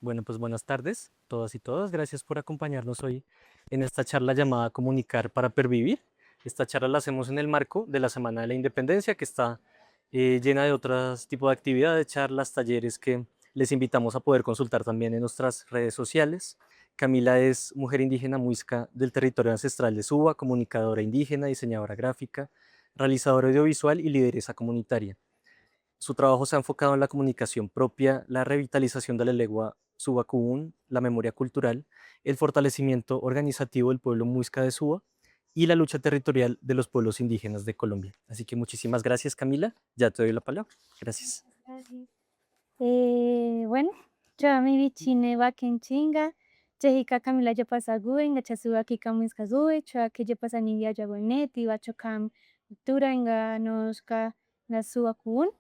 Bueno, pues buenas tardes, todas y todos. Gracias por acompañarnos hoy en esta charla llamada Comunicar para Pervivir. Esta charla la hacemos en el marco de la Semana de la Independencia, que está llena de otros tipos de actividades, charlas, talleres que les invitamos a poder consultar también en nuestras redes sociales. Camila es mujer indígena muisca del territorio ancestral de Suba, comunicadora indígena, diseñadora gráfica, realizadora audiovisual y lideresa comunitaria. Su trabajo se ha enfocado en la comunicación propia, la revitalización de la lengua subacubún, la memoria cultural, el fortalecimiento organizativo del pueblo muisca de Suba y la lucha territorial de los pueblos indígenas de Colombia. Así que muchísimas gracias, Camila. Ya te doy la palabra. Gracias. Gracias. Bueno, yo mi bichine va chinga, Jessica Camila ya pasa guen, gachasuba aquí camus kazue, chua que ya pasa ni ya neti, va chocam, tura enga noska, la suba kun.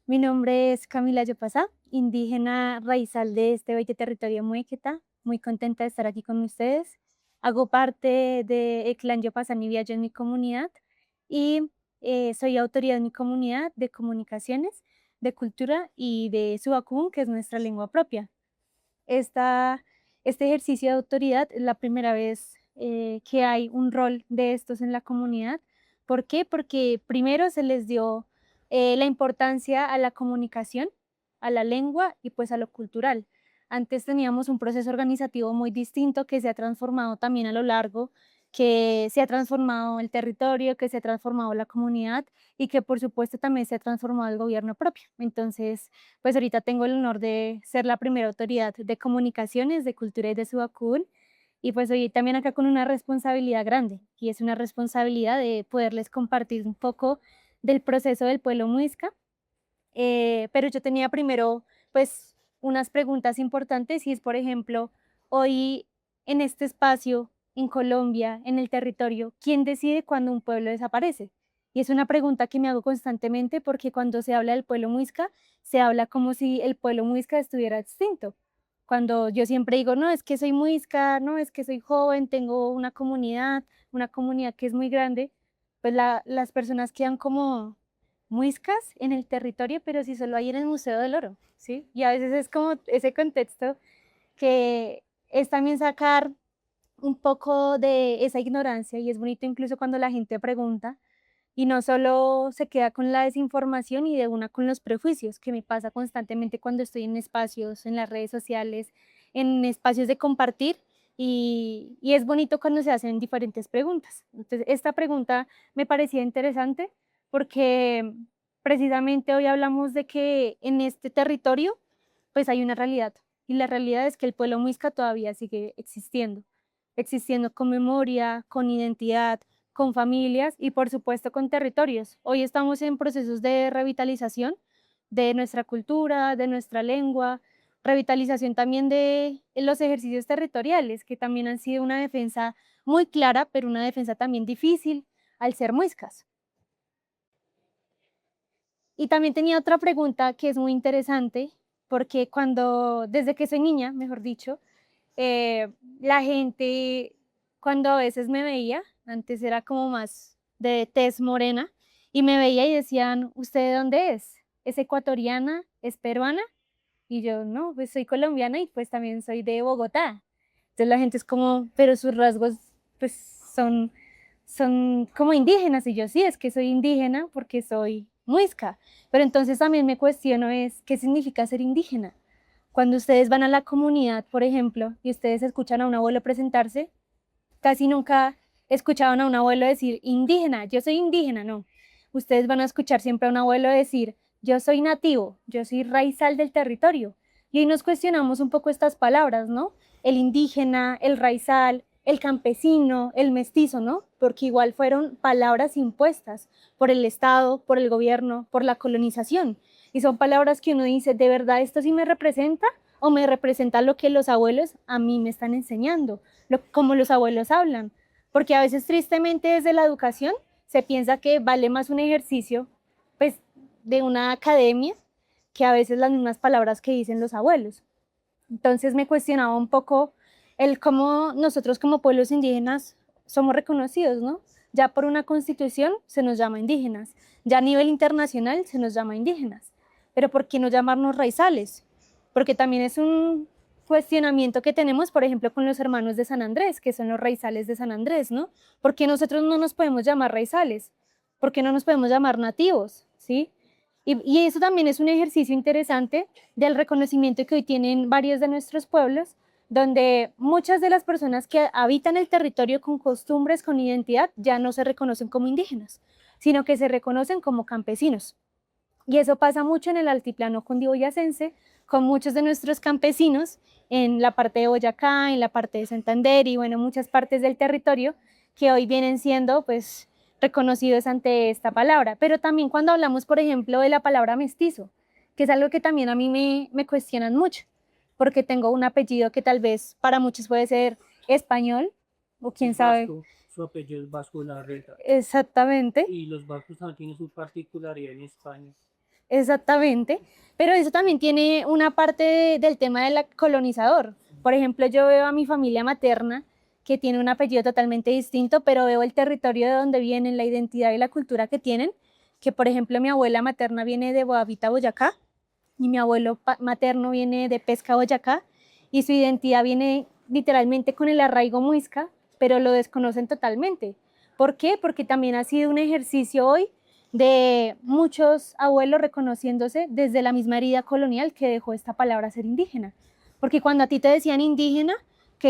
Mi nombre es Camila Yopasa, indígena raizal de este bello territorio Muequeta. Muy contenta de estar aquí con ustedes. Hago parte de clan Yopasa Niviayo en mi comunidad y soy autoridad en mi comunidad de comunicaciones, de cultura y de Subakún, que es nuestra lengua propia. Esta, este ejercicio de autoridad es la primera vez que hay un rol de estos en la comunidad. ¿Por qué? Porque primero se les dio la importancia a la comunicación, a la lengua y pues a lo cultural. Antes teníamos un proceso organizativo muy distinto que se ha transformado también a lo largo, que se ha transformado el territorio, que se ha transformado la comunidad y que por supuesto también se ha transformado el gobierno propio. Entonces, pues ahorita tengo el honor de ser la primera autoridad de comunicaciones, de cultura y de Subacún. Y pues hoy también acá con una responsabilidad grande, y es una responsabilidad de poderles compartir un poco del proceso del pueblo muisca. Pero yo tenía primero pues unas preguntas importantes y es, por ejemplo, hoy en este espacio, en Colombia, en el territorio, ¿quién decide cuando un pueblo desaparece? Y es una pregunta que me hago constantemente porque cuando se habla del pueblo muisca, se habla como si el pueblo muisca estuviera extinto. Cuando yo siempre digo, no, es que soy muisca, no, es que soy joven, tengo una comunidad que es muy grande, pues las personas quedan como muiscas en el territorio, pero si solo hay en el Museo del Oro, ¿sí? Y a veces es como ese contexto que es también sacar un poco de esa ignorancia y es bonito incluso cuando la gente pregunta y no solo se queda con la desinformación y de una con los prejuicios, que me pasa constantemente cuando estoy en espacios, en las redes sociales, en espacios de compartir y es bonito cuando se hacen diferentes preguntas. Entonces, esta pregunta me parecía interesante porque precisamente hoy hablamos de que en este territorio pues hay una realidad y la realidad es que el pueblo muisca todavía sigue existiendo, existiendo con memoria, con identidad, con familias y por supuesto con territorios. Hoy estamos en procesos de revitalización de nuestra cultura, de nuestra lengua, revitalización también de los ejercicios territoriales, que también han sido una defensa muy clara, pero una defensa también difícil al ser muiscas. Y también tenía otra pregunta que es muy interesante, porque desde que soy niña, mejor dicho, eh, la gente cuando a veces me veía, antes era como más de tez morena, y me veía y decían, ¿usted de dónde es? ¿Es ecuatoriana? ¿Es peruana? Y yo, no, pues soy colombiana y pues también soy de Bogotá. Entonces la gente es como, pero sus rasgos pues son como indígenas. Y yo, sí, es que soy indígena porque soy muisca. Pero entonces también me cuestiono es, ¿qué significa ser indígena? Cuando ustedes van a la comunidad, por ejemplo, y ustedes escuchan a un abuelo presentarse, casi nunca escuchaban a un abuelo decir indígena, yo soy indígena, no. Ustedes van a escuchar siempre a un abuelo decir, yo soy nativo, yo soy raizal del territorio. Y hoy nos cuestionamos un poco estas palabras, ¿no? El indígena, el raizal, el campesino, el mestizo, ¿no? Porque igual fueron palabras impuestas por el Estado, por el gobierno, por la colonización. Y son palabras que uno dice, ¿de verdad esto sí me representa? ¿O me representa lo que los abuelos a mí me están enseñando? Como los abuelos hablan, porque a veces tristemente desde la educación se piensa que vale más un ejercicio pues de una academia que a veces las mismas palabras que dicen los abuelos. Entonces me cuestionaba un poco el cómo nosotros como pueblos indígenas somos reconocidos, ¿no? Ya por una constitución se nos llama indígenas, ya a nivel internacional se nos llama indígenas, pero ¿por qué no llamarnos raizales? Porque también es cuestionamiento que tenemos, por ejemplo, con los hermanos de San Andrés, que son los raizales de San Andrés, ¿no? ¿Por qué nosotros no nos podemos llamar raizales? ¿Por qué no nos podemos llamar nativos? ¿Sí? Y eso también es un ejercicio interesante del reconocimiento que hoy tienen varios de nuestros pueblos, donde muchas de las personas que habitan el territorio con costumbres, con identidad, ya no se reconocen como indígenas, sino que se reconocen como campesinos. Y eso pasa mucho en el altiplano cundiboyacense, con muchos de nuestros campesinos en la parte de Boyacá, en la parte de Santander y bueno, muchas partes del territorio que hoy vienen siendo pues reconocidos ante esta palabra. Pero también cuando hablamos, por ejemplo, de la palabra mestizo, que es algo que también a mí me cuestionan mucho, porque tengo un apellido que tal vez para muchos puede ser español o quién sabe. Vasco, su apellido es Vasco Larreta. Exactamente. Y los vascos también tienen su particularidad en España. Exactamente, pero eso también tiene una parte del tema del colonizador. Por ejemplo, yo veo a mi familia materna que tiene un apellido totalmente distinto, pero veo el territorio de donde vienen, la identidad y la cultura que tienen, que por ejemplo mi abuela materna viene de Boavita, Boyacá, y mi abuelo materno viene de Pesca, Boyacá, y su identidad viene literalmente con el arraigo muisca, pero lo desconocen totalmente. ¿Por qué? Porque también ha sido un ejercicio hoy de muchos abuelos reconociéndose desde la misma herida colonial que dejó esta palabra ser indígena. Porque cuando a ti te decían indígena,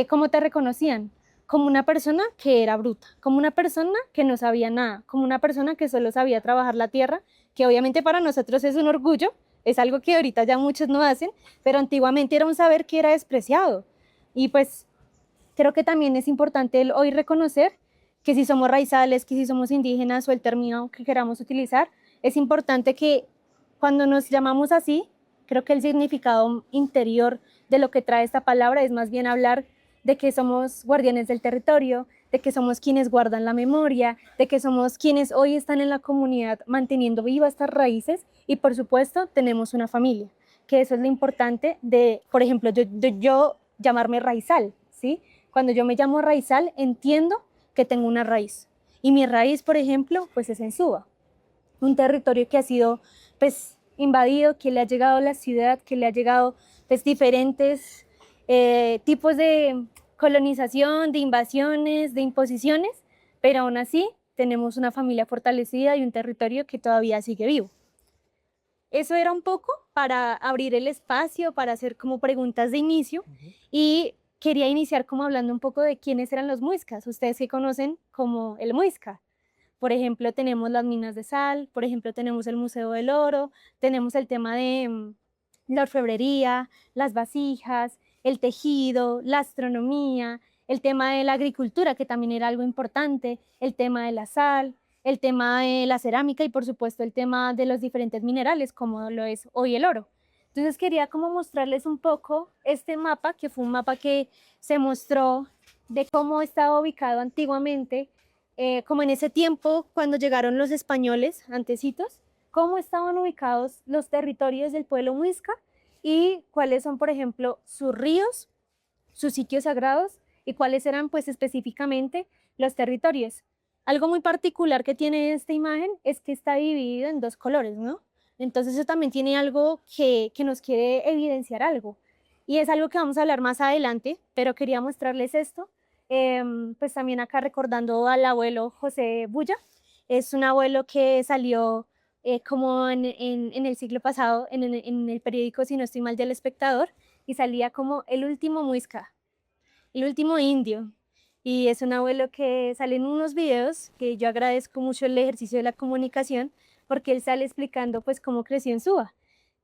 ¿cómo te reconocían? Como una persona que era bruta, como una persona que no sabía nada, como una persona que solo sabía trabajar la tierra, que obviamente para nosotros es un orgullo, es algo que ahorita ya muchos no hacen, pero antiguamente era un saber que era despreciado. Y pues creo que también es importante hoy reconocer que si somos raizales, que si somos indígenas o el término que queramos utilizar, es importante que cuando nos llamamos así, creo que el significado interior de lo que trae esta palabra es más bien hablar de que somos guardianes del territorio, de que somos quienes guardan la memoria, de que somos quienes hoy están en la comunidad manteniendo vivas estas raíces y por supuesto tenemos una familia, que eso es lo importante de, por ejemplo, yo llamarme raizal, ¿sí? Cuando yo me llamo raizal entiendo que tengo una raíz y mi raíz, por ejemplo, pues es en Suba, un territorio que ha sido pues invadido, que le ha llegado a la ciudad, que le ha llegado pues diferentes tipos de colonización, de invasiones, de imposiciones, pero aún así tenemos una familia fortalecida y un territorio que todavía sigue vivo. Eso era un poco para abrir el espacio, para hacer como preguntas de inicio y quería iniciar como hablando un poco de quiénes eran los muiscas, ustedes que conocen como el muisca. Por ejemplo, tenemos las minas de sal, por ejemplo, tenemos el Museo del Oro, tenemos el tema de la orfebrería, las vasijas, el tejido, la astronomía, el tema de la agricultura, que también era algo importante, el tema de la sal, el tema de la cerámica y por supuesto el tema de los diferentes minerales, como lo es hoy el oro. Entonces quería como mostrarles un poco este mapa, que fue un mapa que se mostró de cómo estaba ubicado antiguamente, como en ese tiempo cuando llegaron los españoles, antecitos, cómo estaban ubicados los territorios del pueblo muisca y cuáles son, por ejemplo, sus ríos, sus sitios sagrados y cuáles eran, pues, específicamente los territorios. Algo muy particular que tiene esta imagen es que está dividido en dos colores, ¿no? Entonces eso también tiene algo que nos quiere evidenciar algo. Y es algo que vamos a hablar más adelante, pero quería mostrarles esto. Pues también acá recordando al abuelo José Bulla. Es un abuelo que salió como en el siglo pasado, en el periódico, si no estoy mal, del Espectador, y salía como el último muisca, el último indio. Y es un abuelo que sale en unos videos que yo agradezco mucho el ejercicio de la comunicación porque él sale explicando pues cómo creció en Suba.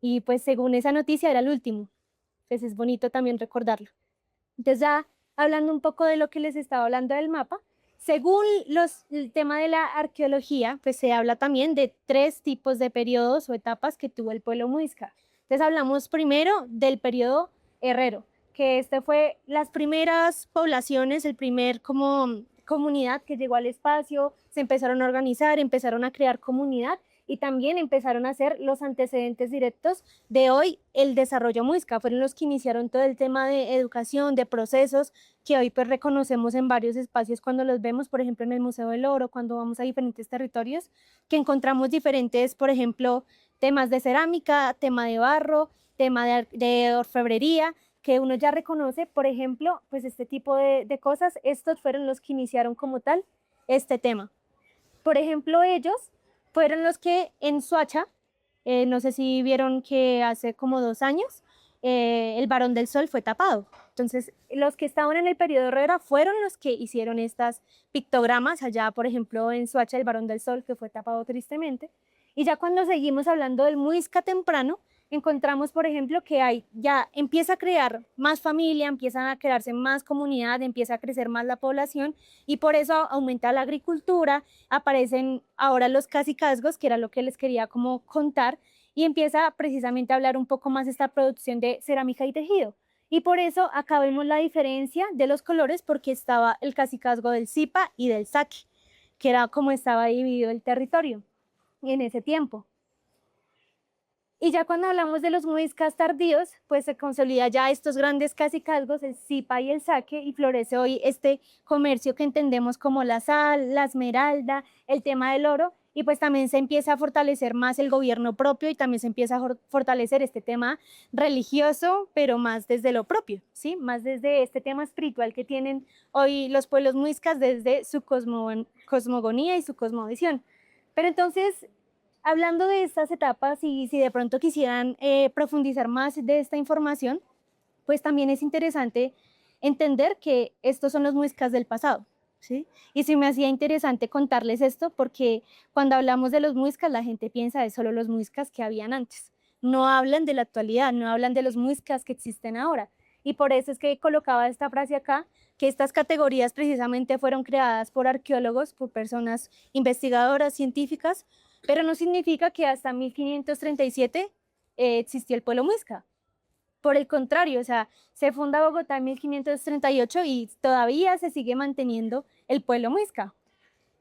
Y pues según esa noticia era el último. Pues es bonito también recordarlo. Entonces ya hablando un poco de lo que les estaba hablando del mapa, según el tema de la arqueología, pues se habla también de tres tipos de periodos o etapas que tuvo el pueblo muisca. Entonces hablamos primero del periodo herrero, que este fue las primeras poblaciones, el primer como comunidad que llegó al espacio, se empezaron a organizar, empezaron a crear comunidad y también empezaron a ser los antecedentes directos de hoy el desarrollo muisca. Fueron los que iniciaron todo el tema de educación, de procesos que hoy pues reconocemos en varios espacios cuando los vemos, por ejemplo en el Museo del Oro, cuando vamos a diferentes territorios, que encontramos diferentes, por ejemplo, temas de cerámica, tema de barro, tema de orfebrería, que uno ya reconoce, por ejemplo, pues este tipo de cosas, estos fueron los que iniciaron como tal este tema. Por ejemplo, ellos fueron los que en Soacha, no sé si vieron que hace como 2 años, el Barón del Sol fue tapado. Entonces, los que estaban en el periodo Herrera fueron los que hicieron estas pictogramas, allá, por ejemplo, en Soacha, el Barón del Sol, que fue tapado tristemente. Y ya cuando seguimos hablando del Muisca temprano, encontramos, por ejemplo, que ya empieza a crear más familia, empiezan a crearse más comunidad, empieza a crecer más la población y por eso aumenta la agricultura, aparecen ahora los cacicazgos, que era lo que les quería como contar, y empieza precisamente a hablar un poco más esta producción de cerámica y tejido. Y por eso acá vemos la diferencia de los colores, porque estaba el cacicazgo del Zipa y del Saki, que era como estaba dividido el territorio en ese tiempo. Y ya cuando hablamos de los muiscas tardíos, pues se consolida ya estos grandes cacicazgos, el Zipa y el Sake, y florece hoy este comercio que entendemos como la sal, la esmeralda, el tema del oro, y pues también se empieza a fortalecer más el gobierno propio y también se empieza a fortalecer este tema religioso, pero más desde lo propio, ¿sí? Más desde este tema espiritual que tienen hoy los pueblos muiscas desde su cosmogonía y su cosmovisión. Pero entonces, hablando de estas etapas y si de pronto quisieran profundizar más de esta información, pues también es interesante entender que estos son los muiscas del pasado, ¿sí? Y se me hacía interesante contarles esto porque cuando hablamos de los muiscas la gente piensa de solo los muiscas que habían antes. No hablan de la actualidad, no hablan de los muiscas que existen ahora. Y por eso es que colocaba esta frase acá, que estas categorías precisamente fueron creadas por arqueólogos, por personas investigadoras, científicas, pero no significa que hasta 1537 existió el pueblo muisca. Por el contrario, o sea, se funda Bogotá en 1538 y todavía se sigue manteniendo el pueblo muisca.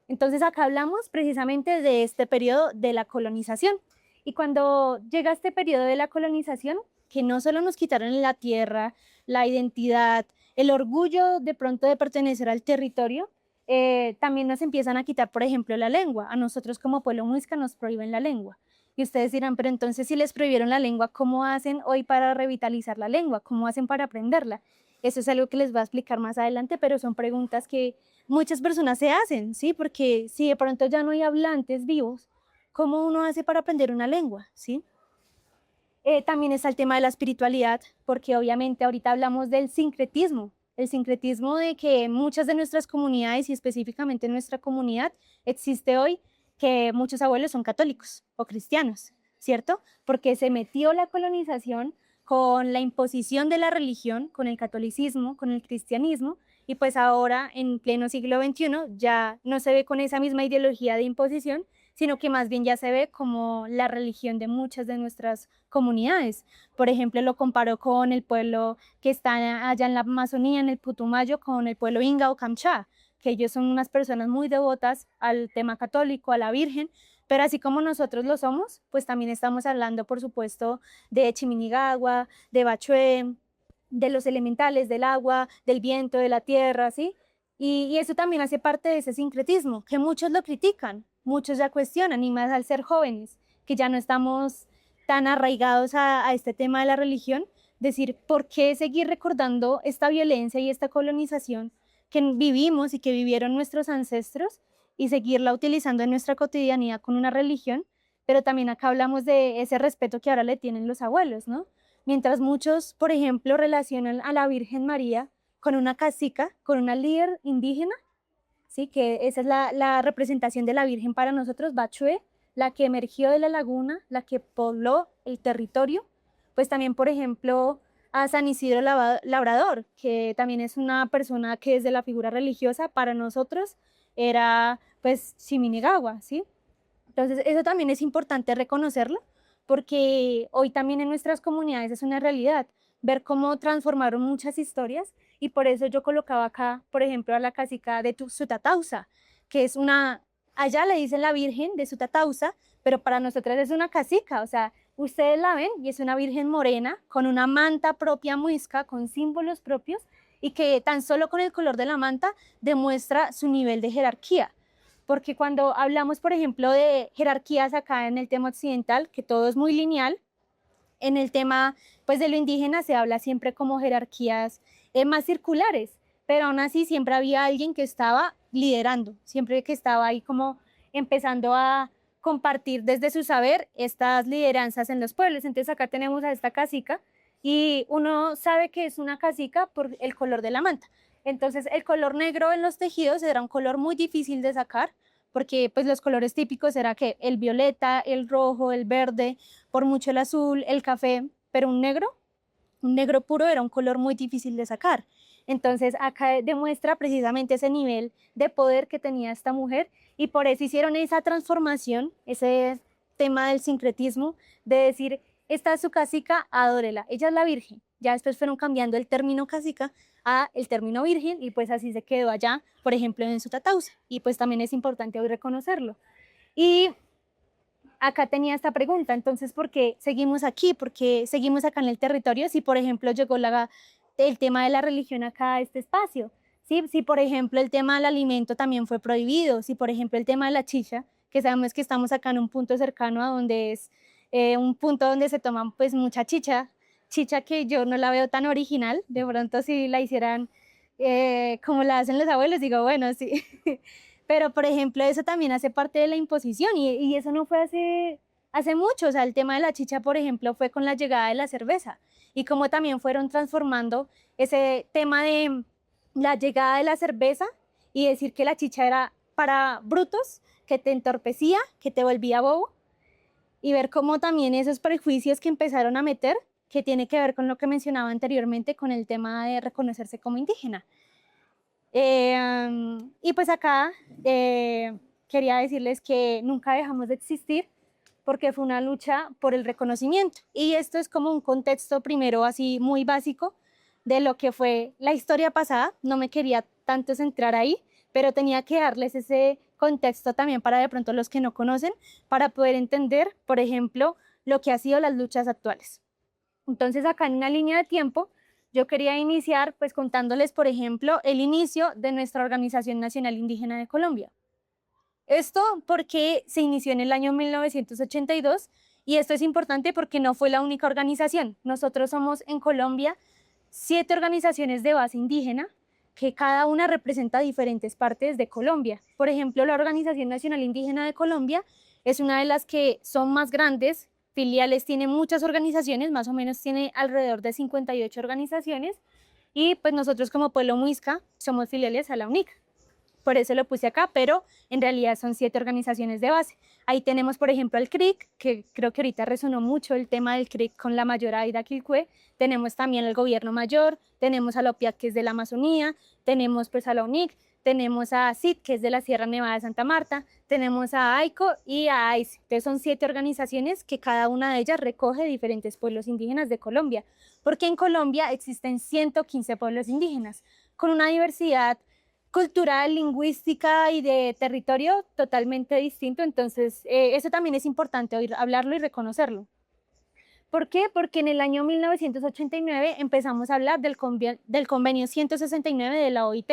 Entonces acá hablamos precisamente de este periodo de la colonización. Y cuando llega este periodo de la colonización, que no solo nos quitaron la tierra, la identidad, el orgullo de pronto de pertenecer al territorio, también nos empiezan a quitar, por ejemplo, la lengua. A nosotros como pueblo muisca nos prohíben la lengua. Y ustedes dirán, pero entonces si les prohibieron la lengua, ¿cómo hacen hoy para revitalizar la lengua? ¿Cómo hacen para aprenderla? Eso es algo que les voy a explicar más adelante, pero son preguntas que muchas personas se hacen, ¿sí? Porque si de pronto ya no hay hablantes vivos, ¿cómo uno hace para aprender una lengua? ¿Sí? También está el tema de la espiritualidad, porque obviamente ahorita hablamos del sincretismo, el sincretismo de que muchas de nuestras comunidades y específicamente en nuestra comunidad existe hoy que muchos abuelos son católicos o cristianos, ¿cierto? Porque se metió la colonización con la imposición de la religión, con el catolicismo, con el cristianismo, y pues ahora en pleno siglo XXI ya no se ve con esa misma ideología de imposición, sino que más bien ya se ve como la religión de muchas de nuestras comunidades. Por ejemplo, lo comparo con el pueblo que está allá en la Amazonía, en el Putumayo, con el pueblo Inga o Kamchá, que ellos son unas personas muy devotas al tema católico, a la Virgen, pero así como nosotros lo somos, pues también estamos hablando, por supuesto, de Chiminigagua, de Bachué, de los elementales, del agua, del viento, de la tierra, ¿sí? Y eso también hace parte de ese sincretismo, que muchos lo critican, muchos ya cuestionan, y más al ser jóvenes, que ya no estamos tan arraigados a este tema de la religión, decir, ¿por qué seguir recordando esta violencia y esta colonización que vivimos y que vivieron nuestros ancestros y seguirla utilizando en nuestra cotidianidad con una religión? Pero también acá hablamos de ese respeto que ahora le tienen los abuelos, ¿no? Mientras muchos, por ejemplo, relacionan a la Virgen María con una cacica, con una líder indígena, ¿sí? Que esa es la representación de la Virgen para nosotros, Bachué, la que emergió de la laguna, la que pobló el territorio. Pues también, por ejemplo, a San Isidro Labrador, que también es una persona que desde la figura religiosa para nosotros era pues Chiminigagua, ¿sí? Entonces eso también es importante reconocerlo, porque hoy también en nuestras comunidades es una realidad ver cómo transformaron muchas historias, y por eso yo colocaba acá, por ejemplo, a la cacica de Sutatausa, que es una, allá le dicen la Virgen de Sutatausa, pero para nosotras es una cacica, o sea, ustedes la ven y es una virgen morena con una manta propia muisca, con símbolos propios, y que tan solo con el color de la manta demuestra su nivel de jerarquía. Porque cuando hablamos, por ejemplo, de jerarquías acá en el tema occidental, que todo es muy lineal, en el tema pues de lo indígena se habla siempre como jerarquías más circulares, pero aún así siempre había alguien que estaba liderando, siempre que estaba ahí como empezando a compartir desde su saber estas lideranzas en los pueblos. Entonces acá tenemos a esta cacica y uno sabe que es una cacica por el color de la manta. Entonces el color negro en los tejidos era un color muy difícil de sacar porque pues los colores típicos era que el violeta, el rojo, el verde, por mucho el azul, el café, pero un negro puro era un color muy difícil de sacar. Entonces acá demuestra precisamente ese nivel de poder que tenía esta mujer y por eso hicieron esa transformación, ese tema del sincretismo, de decir, esta es su cacica, adórela, ella es la virgen. Ya después fueron cambiando el término cacica a el término virgen y pues así se quedó allá, por ejemplo, en Sutatausa. Y pues también es importante hoy reconocerlo. Y acá tenía esta pregunta, entonces, ¿por qué seguimos aquí? ¿Por qué seguimos acá en el territorio si, por ejemplo, llegó el tema de la religión acá a este espacio? ¿Sí? Si, por ejemplo, el tema del alimento también fue prohibido, si, por ejemplo, el tema de la chicha, que sabemos que estamos acá en un punto cercano a donde es un punto donde se toman pues mucha chicha, chicha que yo no la veo tan original, de pronto si la hicieran como la hacen los abuelos, digo, bueno, sí. Pero, por ejemplo, eso también hace parte de la imposición y eso no fue hace mucho. O sea, el tema de la chicha, por ejemplo, fue con la llegada de la cerveza y como también fueron transformando ese tema de la llegada de la cerveza y decir que la chicha era para brutos, que te entorpecía, que te volvía bobo y ver cómo también esos prejuicios que empezaron a meter, que tiene que ver con lo que mencionaba anteriormente, con el tema de reconocerse como indígena. Y pues acá quería decirles que nunca dejamos de existir porque fue una lucha por el reconocimiento. Y esto es como un contexto primero así muy básico de lo que fue la historia pasada. No me quería tanto centrar ahí, pero tenía que darles ese contexto también para de pronto los que no conocen, para poder entender, por ejemplo, lo que han sido las luchas actuales. Entonces acá en una línea de tiempo yo quería iniciar pues contándoles, por ejemplo, el inicio de nuestra Organización Nacional Indígena de Colombia. Esto porque se inició en el año 1982 y esto es importante porque no fue la única organización. Nosotros somos en Colombia 7 organizaciones de base indígena que cada una representa diferentes partes de Colombia. Por ejemplo, la Organización Nacional Indígena de Colombia es una de las que son más grandes, filiales, tiene muchas organizaciones, más o menos tiene alrededor de 58 organizaciones y pues nosotros como pueblo muisca somos filiales a la UNIC. Por eso lo puse acá, pero en realidad son 7 organizaciones de base. Ahí tenemos, por ejemplo, el CRIC, que creo que ahorita resonó mucho el tema del CRIC con la mayora Aida Quilcue. Tenemos también el Gobierno Mayor, tenemos a la OPIAC, que es de la Amazonía, tenemos pues a la UNIC, tenemos a CID, que es de la Sierra Nevada de Santa Marta, tenemos a AICO y a AICE. Entonces son 7 organizaciones que cada una de ellas recoge diferentes pueblos indígenas de Colombia, porque en Colombia existen 115 pueblos indígenas, con una diversidad cultural, lingüística y de territorio totalmente distinto. Entonces, eso también es importante oír hablarlo y reconocerlo. ¿Por qué? Porque en el año 1989 empezamos a hablar del convenio 169 de la OIT.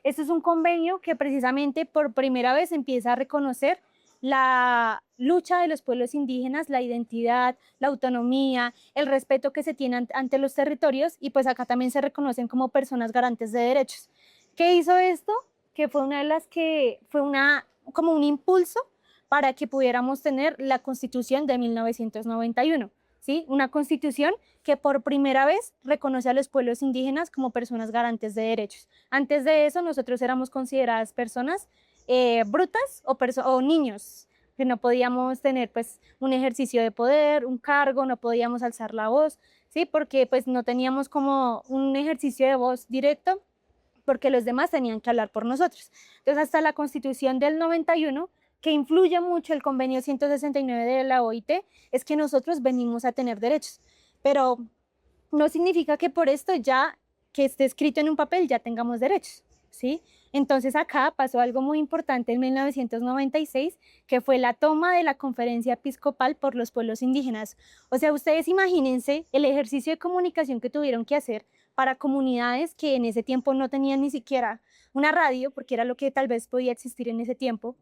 Este es un convenio que precisamente por primera vez empieza a reconocer la lucha de los pueblos indígenas, la identidad, la autonomía, el respeto que se tiene ante los territorios y pues acá también se reconocen como personas garantes de derechos. ¿Qué hizo esto? Que fue una de las que fue como un impulso para que pudiéramos tener la Constitución de 1991, ¿sí? Una constitución que por primera vez reconoce a los pueblos indígenas como personas garantes de derechos. Antes de eso nosotros éramos consideradas personas brutas o niños, que no podíamos tener pues un ejercicio de poder, un cargo, no podíamos alzar la voz, ¿sí? Porque pues no teníamos como un ejercicio de voz directo, porque los demás tenían que hablar por nosotros. Entonces, hasta la Constitución del 91, que influye mucho el convenio 169 de la OIT, es que nosotros venimos a tener derechos, pero no significa que por esto ya que esté escrito en un papel ya tengamos derechos, ¿sí? Entonces acá pasó algo muy importante en 1996, que fue la toma de la Conferencia Episcopal por los Pueblos Indígenas. O sea, ustedes imagínense el ejercicio de comunicación que tuvieron que hacer para comunidades que en ese tiempo no tenían ni siquiera una radio, porque era lo que tal vez podía existir en ese tiempo.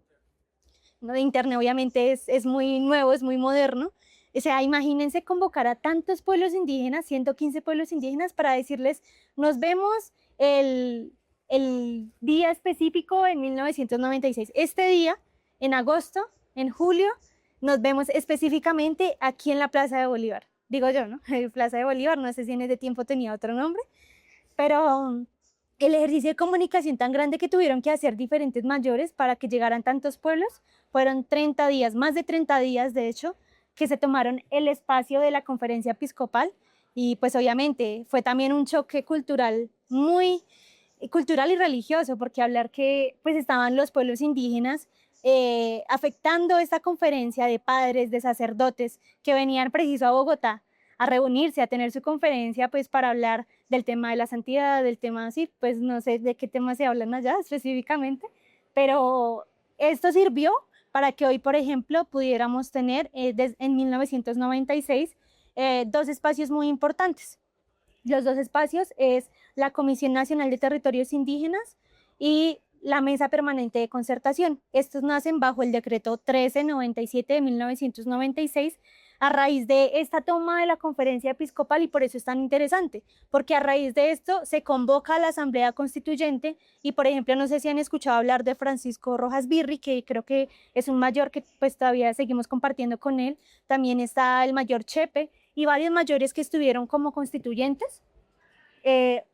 ¿No? De internet obviamente es muy nuevo, es muy moderno, O sea, imagínense convocar a tantos pueblos indígenas, 115 pueblos indígenas, para decirles, nos vemos el día específico en 1996. Este día, en agosto, en julio, nos vemos específicamente aquí en la Plaza de Bolívar. Digo yo, ¿no? Plaza de Bolívar, no sé si en ese tiempo tenía otro nombre, pero el ejercicio de comunicación tan grande que tuvieron que hacer diferentes mayores para que llegaran tantos pueblos, fueron 30 días, más de 30 días de hecho, que se tomaron el espacio de la conferencia episcopal y pues obviamente fue también un choque cultural muy cultural y religioso, porque hablar que pues estaban los pueblos indígenas afectando esta conferencia de padres, de sacerdotes que venían preciso a Bogotá a reunirse, a tener su conferencia pues para hablar del tema de la santidad, del tema así, pues no sé de qué tema se hablan allá específicamente, pero esto sirvió para que hoy, por ejemplo, pudiéramos tener en 1996 dos espacios muy importantes. Los dos espacios es la Comisión Nacional de Territorios Indígenas y la Mesa Permanente de Concertación. Estos nacen bajo el decreto 1397 de 1996 a raíz de esta toma de la conferencia episcopal y por eso es tan interesante, porque a raíz de esto se convoca a la Asamblea Constituyente y, por ejemplo, no sé si han escuchado hablar de Francisco Rojas Birri, que creo que es un mayor que pues todavía seguimos compartiendo con él. También está el mayor Chepe y varios mayores que estuvieron como constituyentes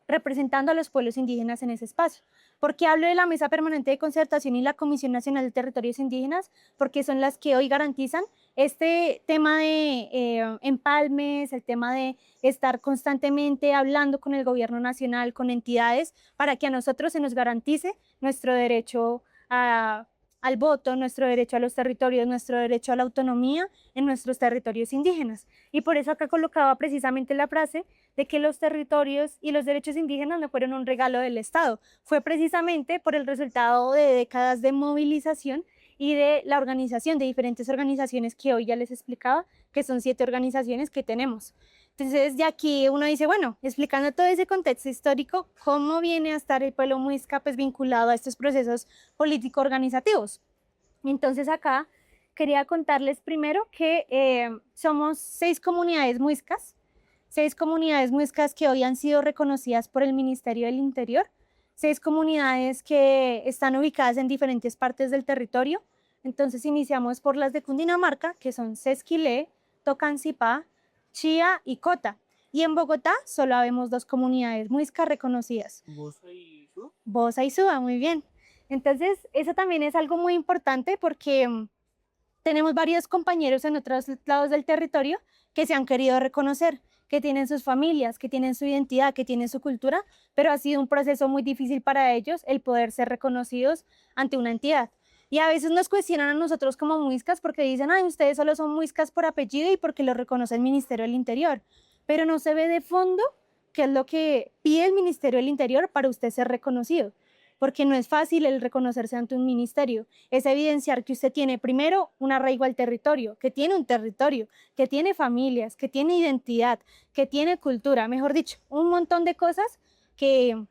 representando a los pueblos indígenas en ese espacio. ¿Por qué hablo de la Mesa Permanente de Concertación y la Comisión Nacional de Territorios Indígenas? Porque son las que hoy garantizan este tema de empalmes, el tema de estar constantemente hablando con el gobierno nacional, con entidades, para que a nosotros se nos garantice nuestro derecho al voto, nuestro derecho a los territorios, nuestro derecho a la autonomía en nuestros territorios indígenas. Y por eso acá colocaba precisamente la frase de que los territorios y los derechos indígenas no fueron un regalo del Estado, fue precisamente por el resultado de décadas de movilización y de la organización de diferentes organizaciones que hoy ya les explicaba, que son 7 organizaciones que tenemos. Entonces, de aquí uno dice, bueno, explicando todo ese contexto histórico, ¿cómo viene a estar el pueblo muisca pues, vinculado a estos procesos político-organizativos? Entonces, acá quería contarles primero que somos 6 comunidades muiscas, 6 comunidades muiscas que hoy han sido reconocidas por el Ministerio del Interior, 6 comunidades que están ubicadas en diferentes partes del territorio. Entonces, iniciamos por las de Cundinamarca, que son Sesquilé, Tocancipá, Chía y Cota. Y en Bogotá solo habemos 2 comunidades muiscas reconocidas. ¿Bosa y Suba? Bosa y Suba, muy bien. Entonces, eso también es algo muy importante porque tenemos varios compañeros en otros lados del territorio que se han querido reconocer, que tienen sus familias, que tienen su identidad, que tienen su cultura, pero ha sido un proceso muy difícil para ellos el poder ser reconocidos ante una entidad. Y a veces nos cuestionan a nosotros como muiscas porque dicen, ay, ustedes solo son muiscas por apellido y porque lo reconoce el Ministerio del Interior. Pero no se ve de fondo qué es lo que pide el Ministerio del Interior para usted ser reconocido. Porque no es fácil el reconocerse ante un ministerio. Es evidenciar que usted tiene primero un arraigo al territorio, que tiene un territorio, que tiene familias, que tiene identidad, que tiene cultura, mejor dicho, un montón de cosas que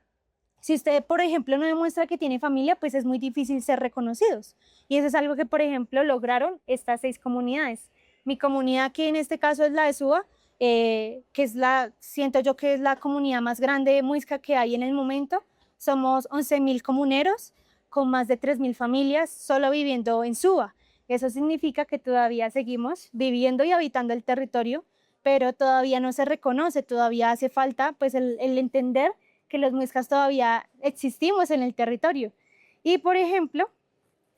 si usted, por ejemplo, no demuestra que tiene familia, pues es muy difícil ser reconocidos. Y eso es algo que, por ejemplo, lograron estas 6 comunidades. Mi comunidad, que en este caso es la de Suba, que es siento yo que es la comunidad más grande muisca que hay en el momento. Somos 11.000 comuneros con más de 3.000 familias solo viviendo en Suba. Eso significa que todavía seguimos viviendo y habitando el territorio, pero todavía no se reconoce, todavía hace falta pues el entender que los muiscas todavía existimos en el territorio. Y por ejemplo,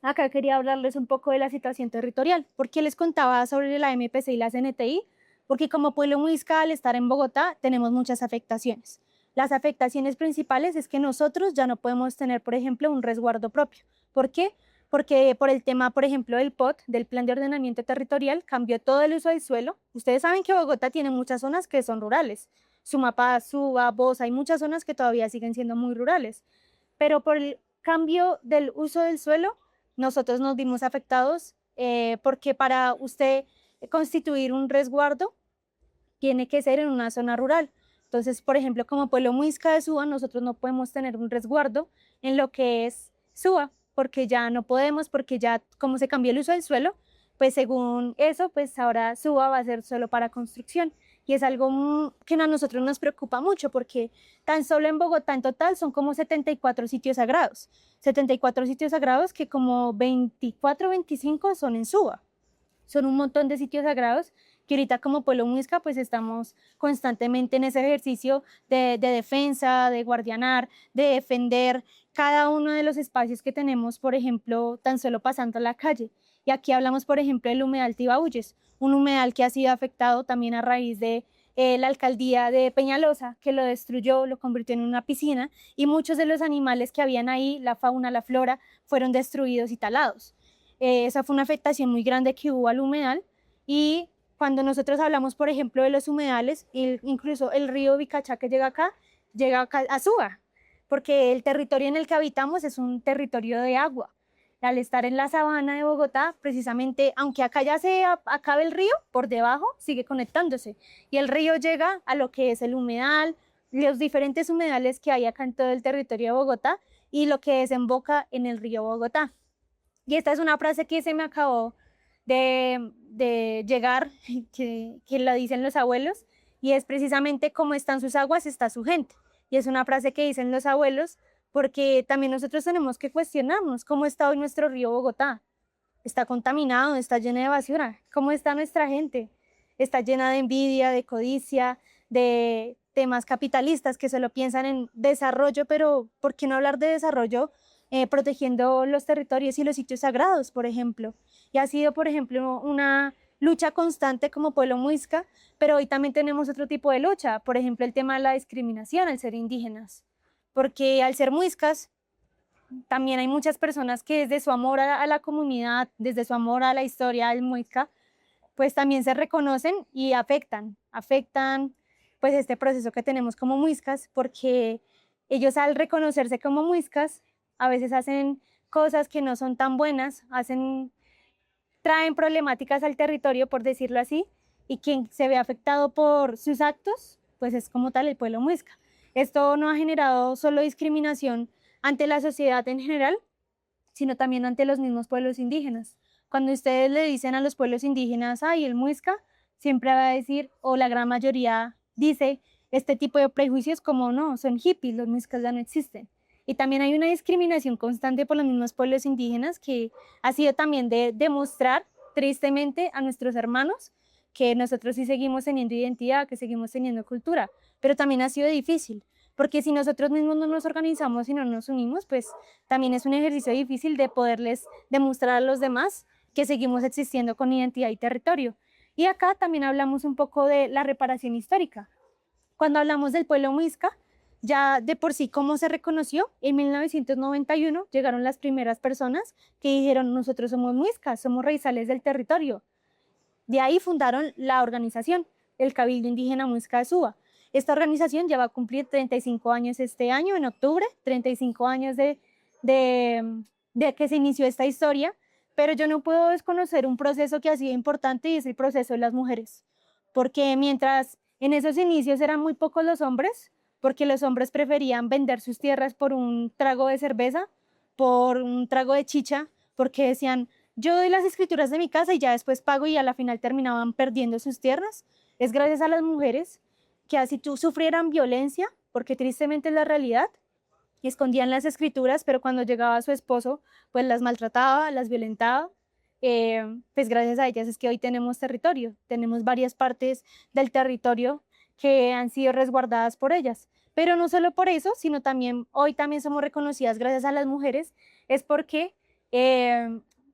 acá quería hablarles un poco de la situación territorial. ¿Por qué les contaba sobre la MPC y la CNTI? Porque como pueblo muisca, al estar en Bogotá, tenemos muchas afectaciones. Las afectaciones principales es que nosotros ya no podemos tener, por ejemplo, un resguardo propio. ¿Por qué? Porque por el tema, por ejemplo, del POT, del Plan de Ordenamiento Territorial, cambió todo el uso del suelo. Ustedes saben que Bogotá tiene muchas zonas que son rurales. Sumapá, Suba, Bosa, hay muchas zonas que todavía siguen siendo muy rurales. Pero por el cambio del uso del suelo, nosotros nos vimos afectados porque para usted constituir un resguardo, tiene que ser en una zona rural. Entonces, por ejemplo, como pueblo muisca de Suba, nosotros no podemos tener un resguardo en lo que es Suba, porque ya no podemos, porque ya como se cambió el uso del suelo, pues según eso, pues ahora Suba va a ser solo para construcción. Y es algo que a nosotros nos preocupa mucho porque tan solo en Bogotá en total son como 74 sitios sagrados. 74 sitios sagrados que como 24 o 25 son en Suba. Son un montón de sitios sagrados que ahorita como pueblo muisca pues estamos constantemente en ese ejercicio de defensa, de guardianar, de defender cada uno de los espacios que tenemos, por ejemplo, tan solo pasando la calle. Y aquí hablamos, por ejemplo, del humedal Tibauyes, un humedal que ha sido afectado también a raíz de la alcaldía de Peñalosa, que lo destruyó, lo convirtió en una piscina, y muchos de los animales que habían ahí, la fauna, la flora, fueron destruidos y talados. Esa fue una afectación muy grande que hubo al humedal, y cuando nosotros hablamos, por ejemplo, de los humedales, incluso el río Vicachá que llega acá a Suba, porque el territorio en el que habitamos es un territorio de agua. Al estar en la sabana de Bogotá, precisamente, aunque acá ya se acabe el río, por debajo sigue conectándose, y el río llega a lo que es el humedal, los diferentes humedales que hay acá en todo el territorio de Bogotá, y lo que desemboca en el río Bogotá. Y esta es una frase que se me acabó de llegar, que lo dicen los abuelos, y es precisamente: como están sus aguas, está su gente. Y es una frase que dicen los abuelos porque también nosotros tenemos que cuestionarnos cómo está hoy nuestro río Bogotá. Está contaminado, está lleno de basura. ¿Cómo está nuestra gente? Está llena de envidia, de codicia, de temas capitalistas que solo piensan en desarrollo, pero ¿por qué no hablar de desarrollo protegiendo los territorios y los sitios sagrados, por ejemplo? Y ha sido, por ejemplo, una lucha constante como pueblo muisca, pero hoy también tenemos otro tipo de lucha, por ejemplo, el tema de la discriminación al ser indígenas, porque al ser muiscas, también hay muchas personas que desde su amor a la comunidad, desde su amor a la historia del muisca, pues también se reconocen y afectan pues este proceso que tenemos como muiscas, porque ellos al reconocerse como muiscas, a veces hacen cosas que no son tan buenas, traen problemáticas al territorio, por decirlo así, y quien se ve afectado por sus actos, pues es como tal el pueblo muisca. Esto no ha generado solo discriminación ante la sociedad en general, sino también ante los mismos pueblos indígenas. Cuando ustedes le dicen a los pueblos indígenas, ay, el muisca, siempre va a decir, o la gran mayoría dice, este tipo de prejuicios como: no, son hippies, los muiscas ya no existen. Y también hay una discriminación constante por los mismos pueblos indígenas que ha sido también de demostrar tristemente a nuestros hermanos que nosotros sí seguimos teniendo identidad, que seguimos teniendo cultura, pero también ha sido difícil, porque si nosotros mismos no nos organizamos y no nos unimos, pues también es un ejercicio difícil de poderles demostrar a los demás que seguimos existiendo con identidad y territorio. Y acá también hablamos un poco de la reparación histórica. Cuando hablamos del pueblo muisca, ya de por sí, ¿cómo se reconoció? En 1991 llegaron las primeras personas que dijeron: nosotros somos muiscas, somos raizales del territorio. De ahí fundaron la organización, el Cabildo Indígena Muisca de Suba. Esta organización ya va a cumplir 35 años este año, en octubre, 35 años de que se inició esta historia, pero yo no puedo desconocer un proceso que ha sido importante, y es el proceso de las mujeres, porque mientras en esos inicios eran muy pocos los hombres, porque los hombres preferían vender sus tierras por un trago de cerveza, por un trago de chicha, porque decían: yo doy las escrituras de mi casa y ya después pago, y a la final terminaban perdiendo sus tierras. Es gracias a las mujeres que así sufrieran violencia, porque tristemente es la realidad, y escondían las escrituras, pero cuando llegaba su esposo, pues las maltrataba, las violentaba. Pues gracias a ellas es que hoy tenemos territorio, tenemos varias partes del territorio que han sido resguardadas por ellas. Pero no solo por eso, sino también hoy también somos reconocidas gracias a las mujeres, es porque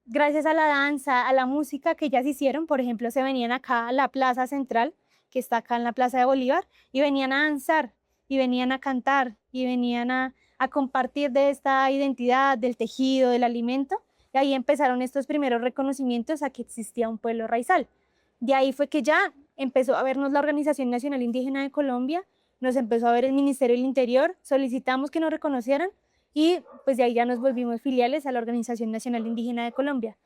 gracias a la danza, a la música que ellas hicieron, por ejemplo, se venían acá a la plaza central, que está acá en la Plaza de Bolívar, y venían a danzar, y venían a cantar, y venían a compartir de esta identidad, del tejido, del alimento, y ahí empezaron estos primeros reconocimientos a que existía un pueblo raizal. De ahí fue que ya empezó a vernos la Organización Nacional Indígena de Colombia, nos empezó a ver el Ministerio del Interior, solicitamos que nos reconocieran, y pues de ahí ya nos volvimos filiales a la Organización Nacional Indígena de Colombia.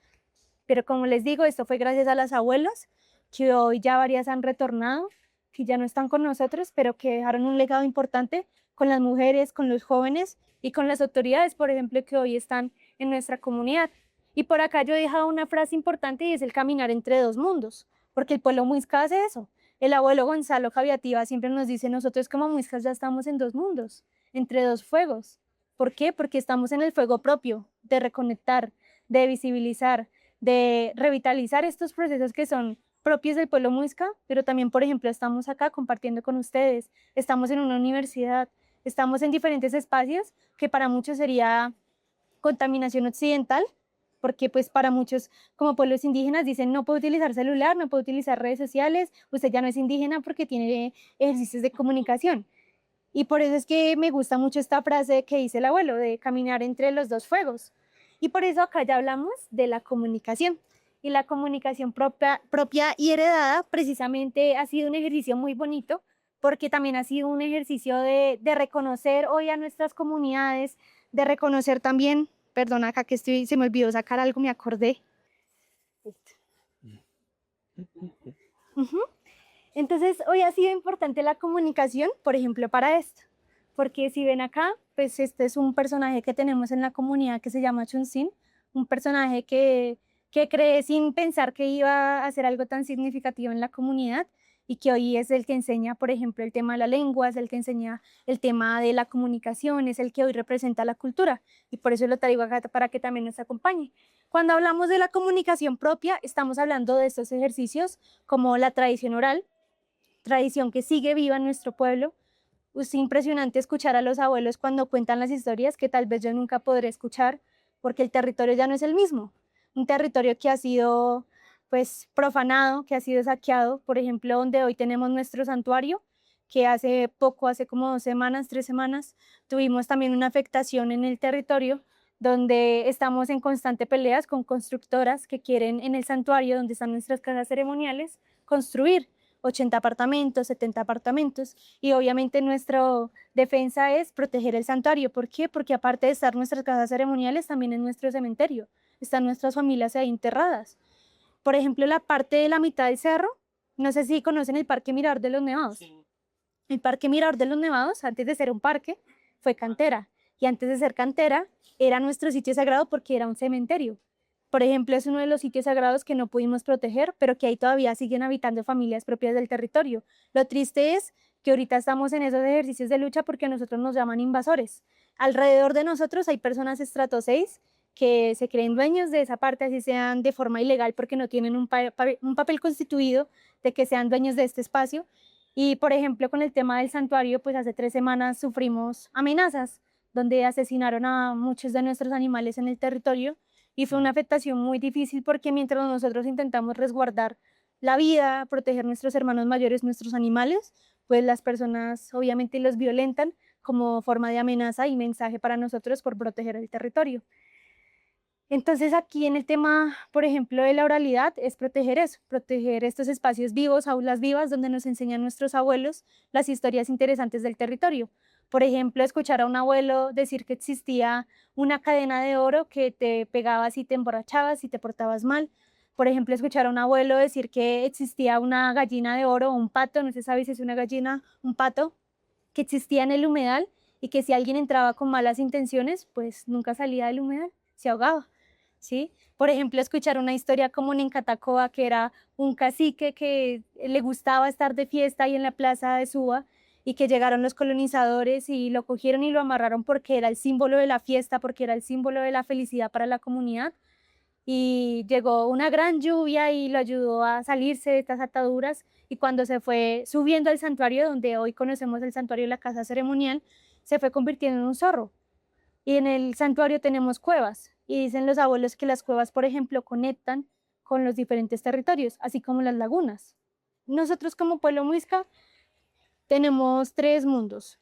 Pero como les digo, esto fue gracias a las abuelas, que hoy ya varias han retornado, que ya no están con nosotros, pero que dejaron un legado importante con las mujeres, con los jóvenes y con las autoridades, por ejemplo, que hoy están en nuestra comunidad. Y por acá yo he dejado una frase importante y es el caminar entre dos mundos, porque el pueblo muisca hace eso. El abuelo Gonzalo Caviativa siempre nos dice, nosotros como muiscas ya estamos en dos mundos, entre dos fuegos. ¿Por qué? Porque estamos en el fuego propio, de reconectar, de visibilizar, de revitalizar estos procesos que son propios del pueblo muisca, pero también, por ejemplo, estamos acá compartiendo con ustedes, estamos en una universidad, estamos en diferentes espacios que para muchos sería contaminación occidental, porque pues para muchos como pueblos indígenas dicen no puedo utilizar celular, no puedo utilizar redes sociales, usted ya no es indígena porque tiene ejercicios de comunicación. Y por eso es que me gusta mucho esta frase que dice el abuelo, de caminar entre los dos fuegos. Y por eso acá ya hablamos de la comunicación. Y la comunicación propia y heredada precisamente ha sido un ejercicio muy bonito, porque también ha sido un ejercicio de reconocer hoy a nuestras comunidades, de reconocer también, perdón, acá que estoy, se me olvidó sacar algo, me acordé. Ujú. Entonces, hoy ha sido importante la comunicación, por ejemplo, para esto, porque si ven acá, pues este es un personaje que tenemos en la comunidad que se llama Chunsin, un personaje que creé sin pensar que iba a hacer algo tan significativo en la comunidad y que hoy es el que enseña, por ejemplo, el tema de la lengua, es el que enseña el tema de la comunicación, es el que hoy representa la cultura y por eso lo traigo acá para que también nos acompañe. Cuando hablamos de la comunicación propia, estamos hablando de estos ejercicios como la tradición oral, tradición que sigue viva en nuestro pueblo. Es impresionante escuchar a los abuelos cuando cuentan las historias que tal vez yo nunca podré escuchar porque el territorio ya no es el mismo. Un territorio que ha sido pues profanado, que ha sido saqueado, por ejemplo, donde hoy tenemos nuestro santuario, que hace poco, hace como 2 semanas, 3 semanas, tuvimos también una afectación en el territorio donde estamos en constante peleas con constructoras que quieren en el santuario, donde están nuestras casas ceremoniales, construir 80 apartamentos, 70 apartamentos, y obviamente nuestra defensa es proteger el santuario. ¿Por qué? Porque aparte de estar nuestras casas ceremoniales, también en nuestro cementerio, están nuestras familias ahí enterradas. Por ejemplo, la parte de la mitad del cerro, no sé si conocen el Parque Mirador de los Nevados. Sí. El Parque Mirador de los Nevados, antes de ser un parque, fue cantera, y antes de ser cantera, era nuestro sitio sagrado porque era un cementerio. Por ejemplo, es uno de los sitios sagrados que no pudimos proteger, pero que ahí todavía siguen habitando familias propias del territorio. Lo triste es que ahorita estamos en esos ejercicios de lucha porque a nosotros nos llaman invasores. Alrededor de nosotros hay personas estrato 6 que se creen dueños de esa parte, así sean de forma ilegal porque no tienen un papel constituido de que sean dueños de este espacio. Y por ejemplo, con el tema del santuario, pues hace 3 semanas sufrimos amenazas donde asesinaron a muchos de nuestros animales en el territorio y fue una afectación muy difícil porque mientras nosotros intentamos resguardar la vida, proteger nuestros hermanos mayores, nuestros animales, pues las personas obviamente los violentan como forma de amenaza y mensaje para nosotros por proteger el territorio. Entonces aquí en el tema, por ejemplo, de la oralidad es proteger eso, proteger estos espacios vivos, aulas vivas, donde nos enseñan nuestros abuelos las historias interesantes del territorio. Por ejemplo, escuchar a un abuelo decir que existía una cadena de oro que te pegaba si te emborrachabas, si te portabas mal. Por ejemplo, escuchar a un abuelo decir que existía una gallina de oro o un pato, no se sabe si es una gallina, un pato, que existía en el humedal y que si alguien entraba con malas intenciones, pues nunca salía del humedal, se ahogaba. ¿Sí? Por ejemplo, escuchar una historia como en Catacoa, que era un cacique que le gustaba estar de fiesta ahí en la plaza de Suba y que llegaron los colonizadores y lo cogieron y lo amarraron porque era el símbolo de la fiesta, porque era el símbolo de la felicidad para la comunidad. Y llegó una gran lluvia y lo ayudó a salirse de estas ataduras y cuando se fue subiendo al santuario, donde hoy conocemos el santuario de la casa ceremonial, se fue convirtiendo en un zorro. Y en el santuario tenemos cuevas y dicen los abuelos que las cuevas, por ejemplo, conectan con los diferentes territorios, así como las lagunas. Nosotros como pueblo muisca tenemos 3 mundos: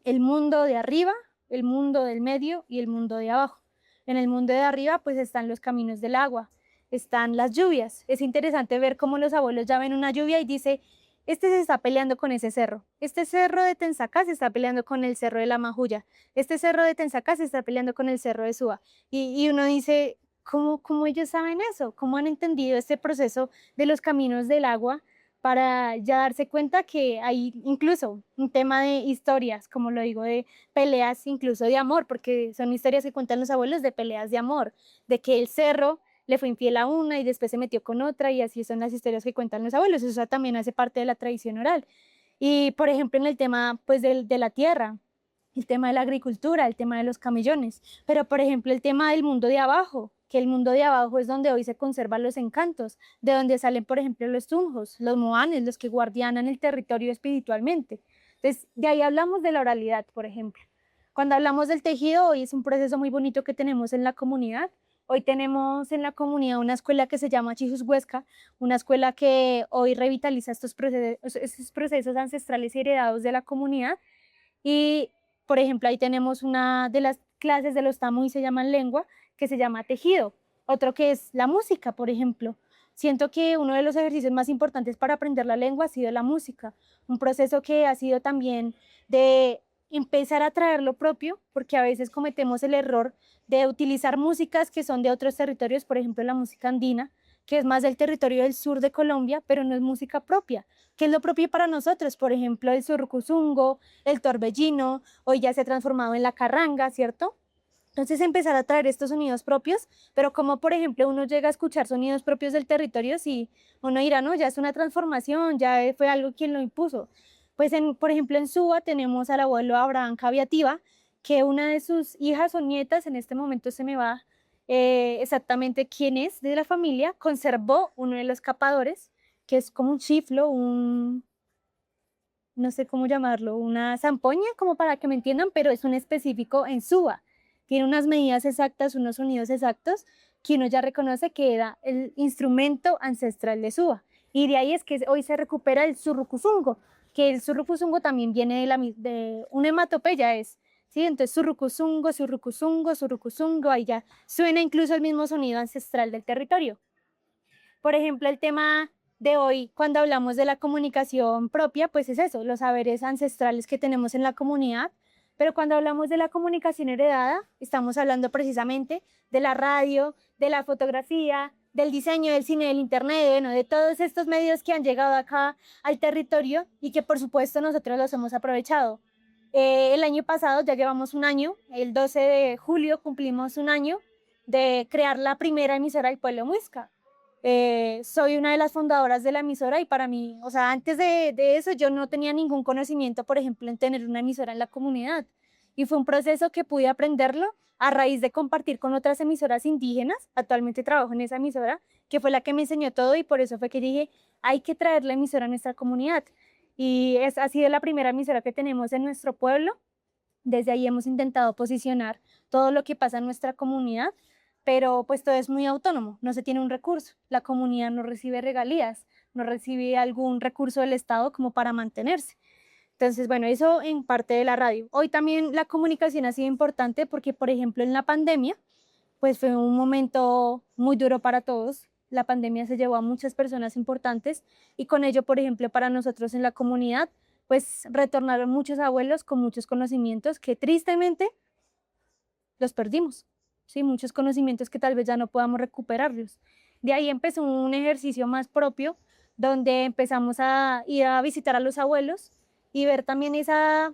el mundo de arriba, el mundo del medio y el mundo de abajo. En el mundo de arriba pues están los caminos del agua, están las lluvias. Es interesante ver cómo los abuelos ya ven una lluvia y dice, este se está peleando con ese cerro, este cerro de Tensacá se está peleando con el cerro de la Majuya, este cerro de Tensacá se está peleando con el cerro de Suba. Y uno dice, ¿cómo ellos saben eso? ¿Cómo han entendido este proceso de los caminos del agua? para ya darse cuenta que hay incluso un tema de historias, como lo digo, de peleas incluso de amor, porque son historias que cuentan los abuelos de peleas de amor, de que el cerro le fue infiel a una y después se metió con otra y así son las historias que cuentan los abuelos, eso también hace parte de la tradición oral. Y por ejemplo en el tema pues de la tierra, el tema de la agricultura, el tema de los camellones, pero por ejemplo el tema del mundo de abajo, que el mundo de abajo es donde hoy se conservan los encantos, de donde salen por ejemplo los tunjos, los moanes, los que guardianan el territorio espiritualmente. Entonces de ahí hablamos de la oralidad, por ejemplo. Cuando hablamos del tejido, hoy es un proceso muy bonito que tenemos en la comunidad. Hoy tenemos en la comunidad una escuela que se llama Chijus Huesca, una escuela que hoy revitaliza estos procesos ancestrales y heredados de la comunidad. Y, por ejemplo, ahí tenemos una de las clases de los tamu y se llaman lengua, que se llama tejido. Otro que es la música, por ejemplo. Siento que uno de los ejercicios más importantes para aprender la lengua ha sido la música, un proceso que ha sido también de empezar a traer lo propio, porque a veces cometemos el error de utilizar músicas que son de otros territorios, por ejemplo la música andina, que es más del territorio del sur de Colombia, pero no es música propia, que es lo propio para nosotros, por ejemplo el surrucuzungo, el torbellino, hoy ya se ha transformado en la carranga, ¿cierto? Entonces empezar a traer estos sonidos propios, pero como por ejemplo uno llega a escuchar sonidos propios del territorio, si uno dirá, no, ya es una transformación, ya fue algo quien lo impuso. Pues por ejemplo en Suba tenemos al abuelo Abraham Caviativa, que una de sus hijas o nietas, en este momento se me va exactamente quién es de la familia, conservó uno de los capadores, que es como un chiflo, no sé cómo llamarlo, una zampoña, como para que me entiendan, pero es un específico en Suba. Tiene unas medidas exactas, unos sonidos exactos, que uno ya reconoce que era el instrumento ancestral de Suba. Y de ahí es que hoy se recupera el surrucuzungo, que el surrucuzungo también viene de una hematopeya, ¿sí? Entonces surrucuzungo, surrucuzungo, surrucuzungo, ahí ya suena incluso el mismo sonido ancestral del territorio. Por ejemplo, el tema de hoy, cuando hablamos de la comunicación propia, pues es eso, los saberes ancestrales que tenemos en la comunidad, pero cuando hablamos de la comunicación heredada, estamos hablando precisamente de la radio, de la fotografía, del diseño, del cine, del internet, bueno, de todos estos medios que han llegado acá al territorio y que por supuesto nosotros los hemos aprovechado. El año pasado, ya llevamos un año, el 12 de julio cumplimos un año de crear la primera emisora del pueblo muisca. Soy una de las fundadoras de la emisora y para mí, o sea, antes de eso yo no tenía ningún conocimiento, por ejemplo, en tener una emisora en la comunidad. Y fue un proceso que pude aprenderlo a raíz de compartir con otras emisoras indígenas. Actualmente trabajo en esa emisora, que fue la que me enseñó todo y por eso fue que dije, hay que traer la emisora a nuestra comunidad. Y ha sido la primera emisora que tenemos en nuestro pueblo. Desde ahí hemos intentado posicionar todo lo que pasa en nuestra comunidad, pero pues todo es muy autónomo, no se tiene un recurso, la comunidad no recibe regalías, no recibe algún recurso del Estado como para mantenerse. Entonces, bueno, eso en parte de la radio. Hoy también la comunicación ha sido importante porque, por ejemplo, en la pandemia, pues fue un momento muy duro para todos. La pandemia se llevó a muchas personas importantes y con ello, por ejemplo, para nosotros en la comunidad, pues retornaron muchos abuelos con muchos conocimientos que tristemente los perdimos, ¿sí? Muchos conocimientos que tal vez ya no podamos recuperarlos. De ahí empezó un ejercicio más propio donde empezamos a ir a visitar a los abuelos y ver también esa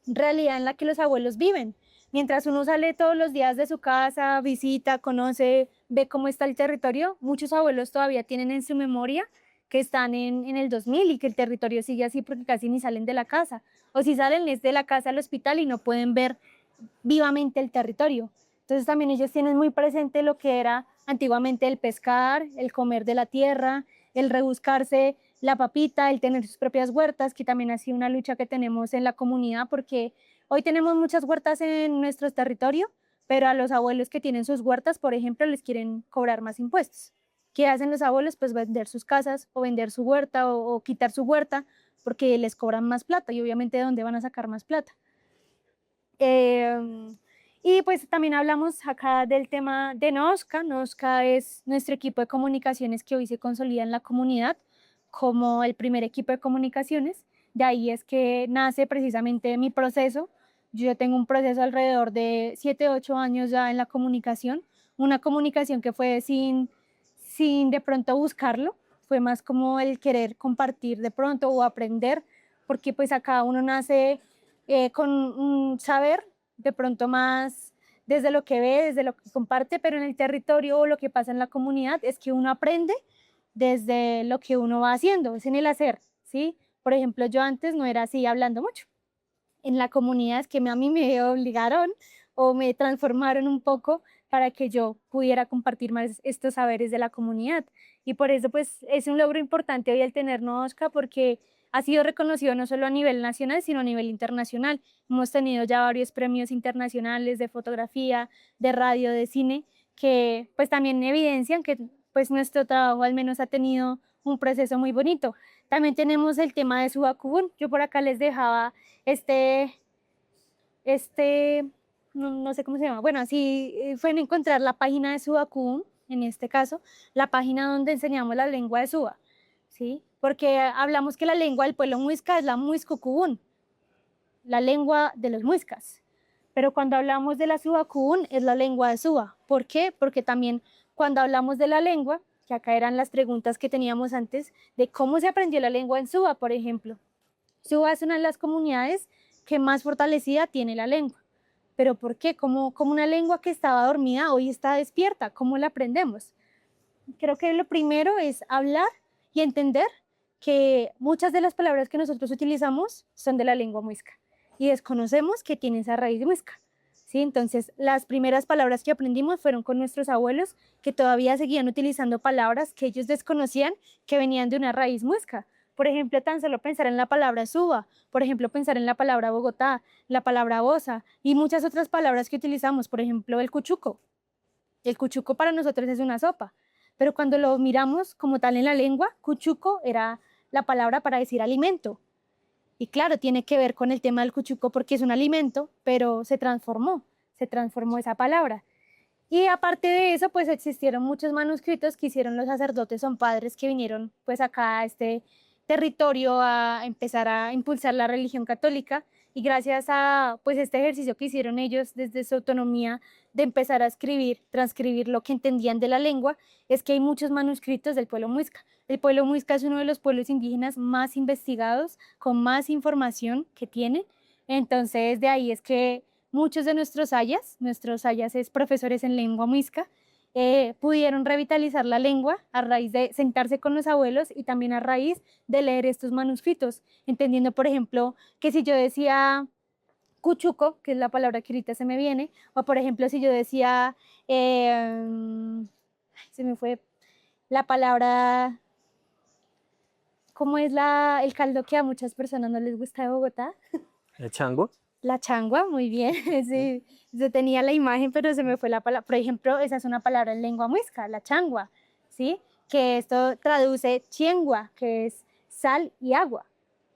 realidad en la que los abuelos viven. Mientras uno sale todos los días de su casa, visita, conoce, ve cómo está el territorio, muchos abuelos todavía tienen en su memoria que están en el 2000 y que el territorio sigue así porque casi ni salen de la casa. O si salen es de la casa al hospital y no pueden ver vivamente el territorio. Entonces también ellos tienen muy presente lo que era antiguamente el pescar, el comer de la tierra, el rebuscarse la papita, el tener sus propias huertas, que también ha sido una lucha que tenemos en la comunidad porque hoy tenemos muchas huertas en nuestro territorio, pero a los abuelos que tienen sus huertas, por ejemplo, les quieren cobrar más impuestos. ¿Qué hacen los abuelos? Pues vender sus casas o vender su huerta o quitar su huerta porque les cobran más plata y obviamente de dónde van a sacar más plata. Y pues también hablamos acá del tema de NOSCA. NOSCA es nuestro equipo de comunicaciones que hoy se consolida en la comunidad como el primer equipo de comunicaciones. De ahí es que nace precisamente mi proceso. Yo tengo un proceso alrededor de 7, 8 años ya en la comunicación, una comunicación que fue sin de pronto buscarlo, fue más como el querer compartir de pronto o aprender, porque pues acá uno nace con un saber de pronto más desde lo que ve, desde lo que comparte, pero en el territorio o lo que pasa en la comunidad es que uno aprende desde lo que uno va haciendo, es en el hacer, ¿sí? Por ejemplo, yo antes no era así hablando mucho. En la comunidad es que a mí me obligaron o me transformaron un poco para que yo pudiera compartir más estos saberes de la comunidad. Y por eso pues es un logro importante hoy el tenernos Oscar, porque ha sido reconocido no solo a nivel nacional, sino a nivel internacional. Hemos tenido ya varios premios internacionales de fotografía, de radio, de cine, que pues también evidencian que pues nuestro trabajo al menos ha tenido un proceso muy bonito. También tenemos el tema de Subacubún. Yo por acá les dejaba este, no sé cómo se llama, bueno, así pueden encontrar la página de Subacubún, en este caso, la página donde enseñamos la lengua de Suba, ¿sí? Porque hablamos que la lengua del pueblo muisca es la muiscocubún, la lengua de los muiscas. Pero cuando hablamos de la Subacubún es la lengua de Suba. ¿Por qué? Porque también cuando hablamos de la lengua, que acá eran las preguntas que teníamos antes, de cómo se aprendió la lengua en Suba, por ejemplo. Suba es una de las comunidades que más fortalecida tiene la lengua. ¿Pero por qué? Como una lengua que estaba dormida hoy está despierta. ¿Cómo la aprendemos? Creo que lo primero es hablar y entender que muchas de las palabras que nosotros utilizamos son de la lengua muisca y desconocemos que tiene esa raíz muisca. ¿Sí? Entonces, las primeras palabras que aprendimos fueron con nuestros abuelos, que todavía seguían utilizando palabras que ellos desconocían que venían de una raíz muisca. Por ejemplo, tan solo pensar en la palabra suba, por ejemplo, pensar en la palabra Bogotá, la palabra bosa y muchas otras palabras que utilizamos, por ejemplo, el cuchuco. El cuchuco para nosotros es una sopa, pero cuando lo miramos como tal en la lengua, cuchuco era la palabra para decir alimento. Y claro, tiene que ver con el tema del cuchuco porque es un alimento, pero se transformó esa palabra. Y aparte de eso, pues existieron muchos manuscritos que hicieron los sacerdotes son padres que vinieron pues acá a este territorio a empezar a impulsar la religión católica y gracias a pues este ejercicio que hicieron ellos desde su autonomía de empezar a escribir, transcribir lo que entendían de la lengua, es que hay muchos manuscritos del pueblo muisca. El pueblo muisca es uno de los pueblos indígenas más investigados, con más información que tiene. Entonces de ahí es que muchos de nuestros ayas es profesores en lengua muisca, pudieron revitalizar la lengua a raíz de sentarse con los abuelos y también a raíz de leer estos manuscritos, entendiendo, por ejemplo, que si yo decía cuchuco, que es la palabra que ahorita se me viene, o por ejemplo, si yo decía, se me fue la palabra, ¿cómo es el caldo que a muchas personas no les gusta de Bogotá? ¿El chango? La changua, muy bien. Sí, yo tenía la imagen, pero se me fue la palabra. Por ejemplo, esa es una palabra en lengua muisca, la changua, ¿sí? Que esto traduce chiengua, que es sal y agua,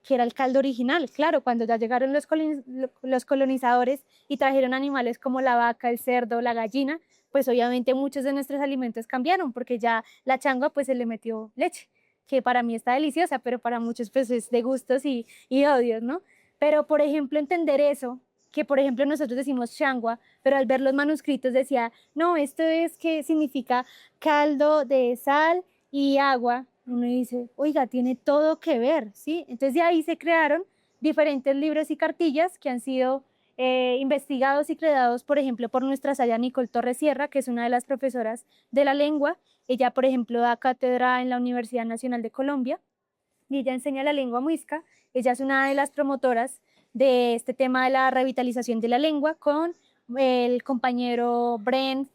que era el caldo original. Claro, cuando ya llegaron los colonizadores y trajeron animales como la vaca, el cerdo, la gallina, pues obviamente muchos de nuestros alimentos cambiaron, porque ya la changua pues se le metió leche, que para mí está deliciosa, pero para muchos pues es de gustos y odios, ¿no? Pero, por ejemplo, entender eso, que por ejemplo nosotros decimos changua, pero al ver los manuscritos decía, no, esto es que significa caldo de sal y agua. Uno dice, oiga, tiene todo que ver, ¿sí? Entonces de ahí se crearon diferentes libros y cartillas que han sido investigados y creados, por ejemplo, por nuestra saya Nicole Torres Sierra, que es una de las profesoras de la lengua. Ella, por ejemplo, da cátedra en la Universidad Nacional de Colombia y ella enseña la lengua muisca. Ella es una de las promotoras de este tema de la revitalización de la lengua con el compañero Brent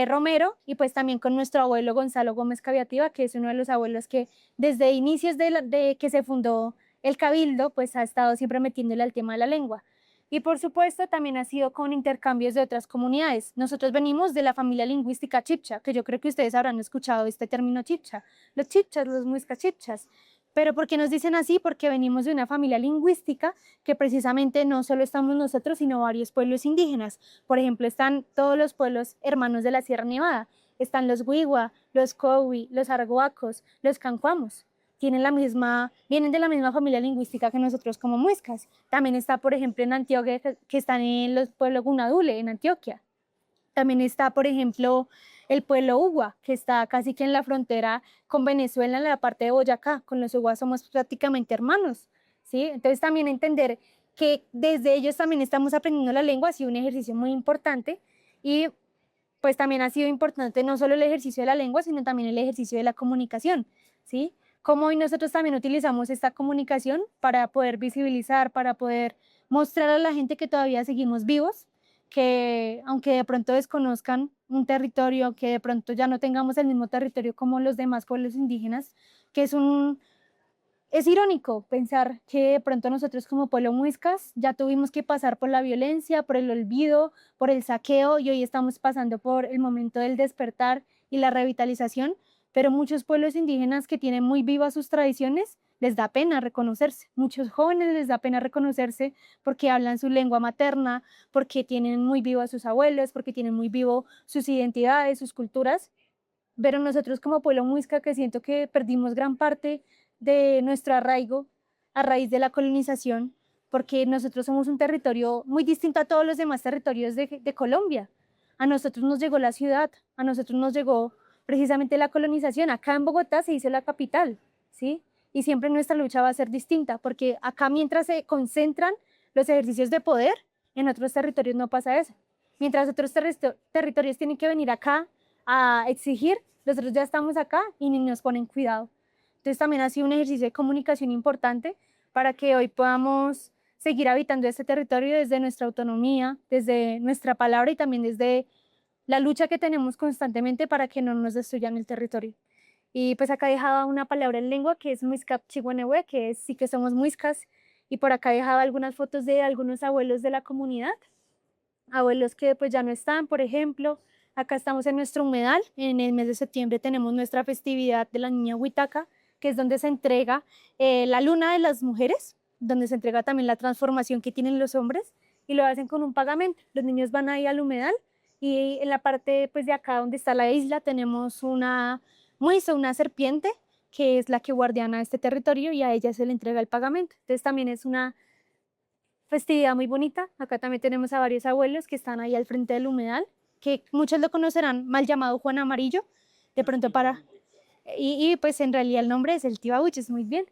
Romero y pues también con nuestro abuelo Gonzalo Gómez Caviativa, que es uno de los abuelos que desde inicios de que se fundó el Cabildo, pues ha estado siempre metiéndole al tema de la lengua. Y por supuesto también ha sido con intercambios de otras comunidades. Nosotros venimos de la familia lingüística chipcha, que yo creo que ustedes habrán escuchado este término chipcha. Los chipchas, los muiscas chipchas. Pero ¿por qué nos dicen así? Porque venimos de una familia lingüística que precisamente no solo estamos nosotros, sino varios pueblos indígenas. Por ejemplo, están todos los pueblos hermanos de la Sierra Nevada. Están los Wiwa, los Cowi, los Arhuacos, los Cancuamos. Vienen de la misma familia lingüística que nosotros como muiscas. También está, por ejemplo, en Antioquia, que están en los pueblos Gunadule, en Antioquia. También está, por ejemplo, el pueblo Uwa, que está casi que en la frontera con Venezuela, en la parte de Boyacá. Con los Uwa somos prácticamente hermanos, ¿sí? Entonces también entender que desde ellos también estamos aprendiendo la lengua ha sido un ejercicio muy importante y pues también ha sido importante no solo el ejercicio de la lengua, sino también el ejercicio de la comunicación, ¿sí? Cómo hoy nosotros también utilizamos esta comunicación para poder visibilizar, para poder mostrar a la gente que todavía seguimos vivos, que aunque de pronto desconozcan un territorio, que de pronto ya no tengamos el mismo territorio como los demás pueblos indígenas, que es irónico pensar que de pronto nosotros como pueblo muiscas ya tuvimos que pasar por la violencia, por el olvido, por el saqueo y hoy estamos pasando por el momento del despertar y la revitalización, pero muchos pueblos indígenas que tienen muy vivas sus tradiciones les da pena reconocerse. Muchos jóvenes les da pena reconocerse porque hablan su lengua materna, porque tienen muy vivo a sus abuelos, porque tienen muy vivo sus identidades, sus culturas. Pero nosotros como pueblo muisca, que siento que perdimos gran parte de nuestro arraigo a raíz de la colonización, porque nosotros somos un territorio muy distinto a todos los demás territorios de Colombia. A nosotros nos llegó la ciudad, a nosotros nos llegó precisamente la colonización. Acá en Bogotá se hizo la capital, ¿sí? Y siempre nuestra lucha va a ser distinta, porque acá mientras se concentran los ejercicios de poder, en otros territorios no pasa eso. Mientras otros territorios tienen que venir acá a exigir, nosotros ya estamos acá y ni nos ponen cuidado. Entonces también ha sido un ejercicio de comunicación importante para que hoy podamos seguir habitando este territorio desde nuestra autonomía, desde nuestra palabra y también desde la lucha que tenemos constantemente para que no nos destruyan el territorio. Y pues acá dejaba una palabra en lengua que es Muiscap Chihuanehue, que es sí que somos muiscas, y por acá dejaba algunas fotos de algunos abuelos de la comunidad, abuelos que pues ya no están, por ejemplo. Acá estamos en nuestro humedal, en el mes de septiembre tenemos nuestra festividad de la niña Huitaca, que es donde se entrega la luna de las mujeres, donde se entrega también la transformación que tienen los hombres y lo hacen con un pagamento. Los niños van ahí al humedal y en la parte pues de acá donde está la isla tenemos una muisa, una serpiente, que es la que guardiana este territorio y a ella se le entrega el pagamento. Entonces también es una festividad muy bonita. Acá también tenemos a varios abuelos que están ahí al frente del humedal, que muchos lo conocerán mal llamado Juan Amarillo, de pronto para... Y pues en realidad el nombre es el tío Abuches, muy bien.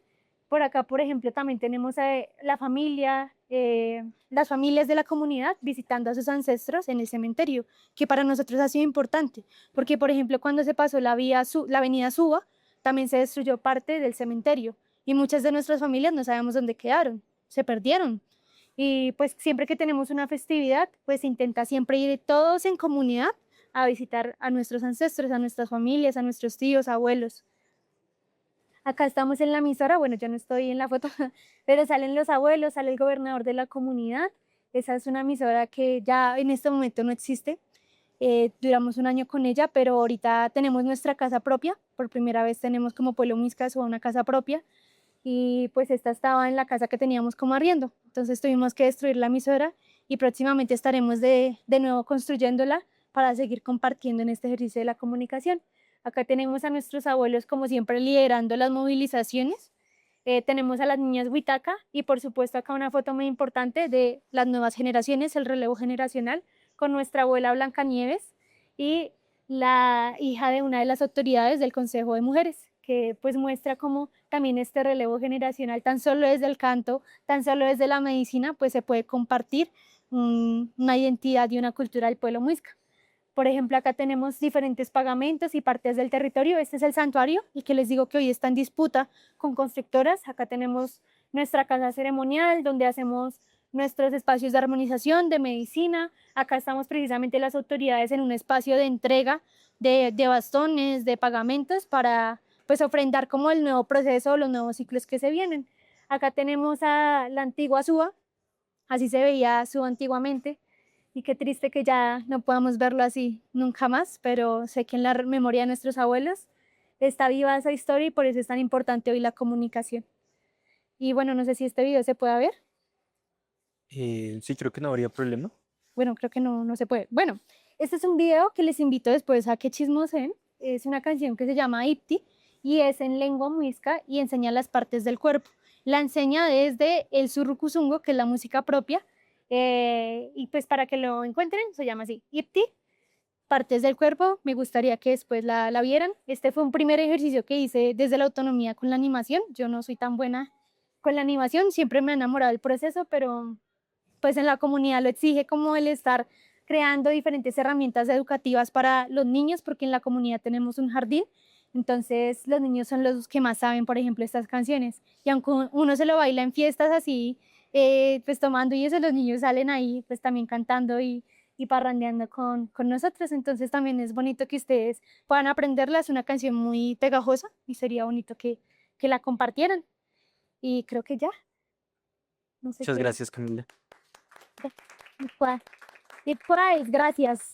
Por acá, por ejemplo, también tenemos a la familia, las familias de la comunidad visitando a sus ancestros en el cementerio, que para nosotros ha sido importante, porque por ejemplo cuando se pasó la avenida Suba, también se destruyó parte del cementerio y muchas de nuestras familias no sabemos dónde quedaron, se perdieron. Y pues siempre que tenemos una festividad, pues intenta siempre ir todos en comunidad a visitar a nuestros ancestros, a nuestras familias, a nuestros tíos, abuelos. Acá estamos en la emisora, bueno, yo no estoy en la foto, pero salen los abuelos, sale el gobernador de la comunidad. Esa es una emisora que ya en este momento no existe. Duramos un año con ella, pero ahorita tenemos nuestra casa propia. Por primera vez tenemos como Pueblo Muiscas una casa propia. Y pues esta estaba en la casa que teníamos como arriendo. Entonces tuvimos que destruir la emisora y próximamente estaremos de nuevo construyéndola para seguir compartiendo en este ejercicio de la comunicación. Acá tenemos a nuestros abuelos como siempre liderando las movilizaciones. Tenemos a las niñas Huitaca y por supuesto acá una foto muy importante de las nuevas generaciones, el relevo generacional, con nuestra abuela Blancanieves y la hija de una de las autoridades del Consejo de Mujeres, que pues muestra cómo también este relevo generacional, tan solo desde el canto, tan solo desde la medicina, pues se puede compartir una identidad y una cultura del pueblo muisca. Por ejemplo, acá tenemos diferentes pagamentos y partes del territorio. Este es el santuario, y que les digo que hoy está en disputa con constructoras. Acá tenemos nuestra casa ceremonial, donde hacemos nuestros espacios de armonización, de medicina. Acá estamos precisamente las autoridades en un espacio de entrega de bastones, de pagamentos, para pues ofrendar como el nuevo proceso, los nuevos ciclos que se vienen. Acá tenemos a la antigua Suba, así se veía Suba antiguamente, y qué triste que ya no podamos verlo así nunca más, pero sé que en la memoria de nuestros abuelos está viva esa historia y por eso es tan importante hoy la comunicación. Y bueno, no sé si este video se puede ver. Sí, creo que no habría problema. Bueno, creo que no se puede. Bueno, este es un video que les invito después a que chismosen. Es una canción que se llama Ipti y es en lengua muisca y enseña las partes del cuerpo. La enseña desde el surrucuzungo, que es la música propia, y pues para que lo encuentren se llama así, Ipti, partes del cuerpo. Me gustaría que después la vieran. Este fue un primer ejercicio que hice desde la autonomía con la animación. Yo no soy tan buena con la animación, siempre me ha enamorado el proceso, pero pues en la comunidad lo exige como el estar creando diferentes herramientas educativas para los niños, porque en la comunidad tenemos un jardín, entonces los niños son los que más saben, por ejemplo, estas canciones. Y aunque uno se lo baila en fiestas así, pues tomando y eso, los niños salen ahí pues también cantando y parrandeando con nosotros, entonces también es bonito que ustedes puedan aprenderla, es una canción muy pegajosa y sería bonito que la compartieran. Y creo que ya, no sé Muchas qué. gracias, Camila. Pues, y pues, gracias.